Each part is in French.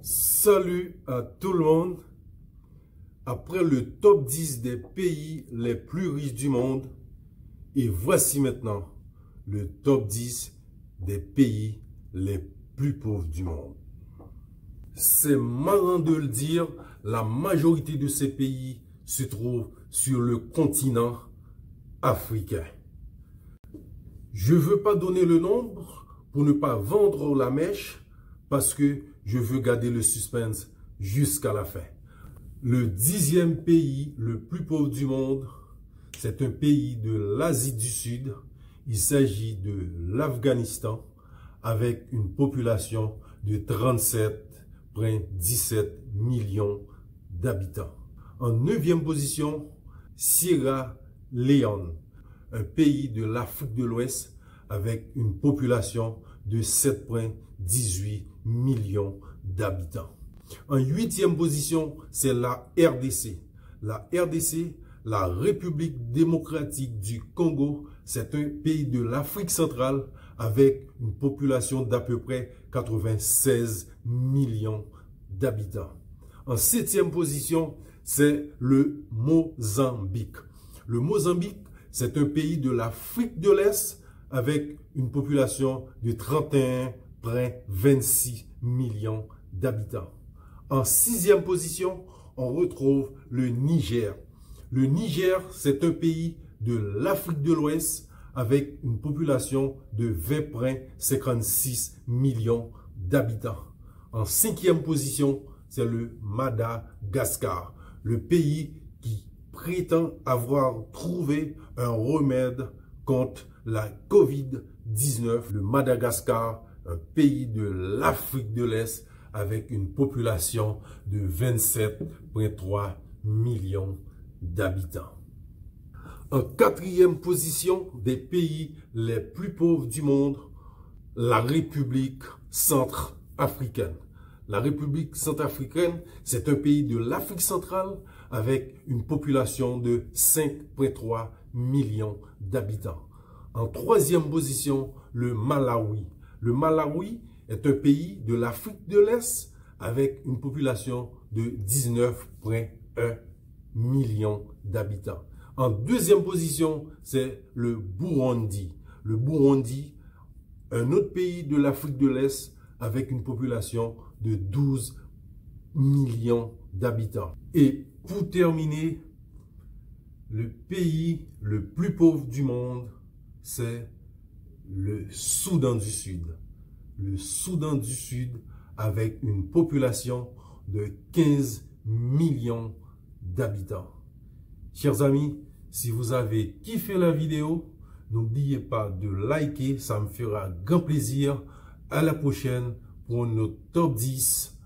Salut à tout le monde. Après le top 10 des pays les plus riches du monde, et voici maintenant le top 10 des pays les plus pauvres du monde. C'est marrant de le dire, la majorité de ces pays se trouvent sur le continent africain. Je ne veux pas donner le nombre pour ne pas vendre la mèche parce que je veux garder le suspense jusqu'à la fin. Le 10e pays le plus pauvre du monde, c'est un pays de l'Asie du Sud. Il s'agit de l'Afghanistan avec une population de 37,17 millions d'habitants. En 9e position, Sierra Leone, un pays de l'Afrique de l'Ouest avec une population de 7,18 millions d'habitants. En 8e position, c'est la RDC. La RDC, la République démocratique du Congo, c'est un pays de l'Afrique centrale avec une population d'à peu près 96 millions d'habitants. En 7e position, c'est le Mozambique. Le Mozambique, c'est un pays de l'Afrique de l'Est avec une population de 31,26 millions d'habitants. En 6e position, on retrouve le Niger. Le Niger, c'est un pays de l'Afrique de l'Ouest avec une population de 20,56 millions d'habitants. En 5e position, c'est le Madagascar, le pays qui prétend avoir trouvé un remède contre la COVID-19. Le Madagascar, un pays de l'Afrique de l'Est avec une population de 27,3 millions d'habitants. En 4e position des pays les plus pauvres du monde, la République centrafricaine. La République centrafricaine, c'est un pays de l'Afrique centrale avec une population de 5,3 millions d'habitants. En 3e position, le Malawi. Le Malawi est un pays de l'Afrique de l'Est avec une population de 19,1 millions d'habitants. En 2e position, c'est le Burundi. Le Burundi, un autre pays de l'Afrique de l'Est avec une population de 12 millions d'habitants. Et pour terminer, le pays le plus pauvre du monde, c'est le Soudan du Sud. Le Soudan du Sud avec une population de 15 millions d'habitants. Chers amis, si vous avez kiffé la vidéo, n'oubliez pas de liker, ça me fera grand plaisir. À la prochaine pour notre top 10.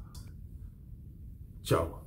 Ciao.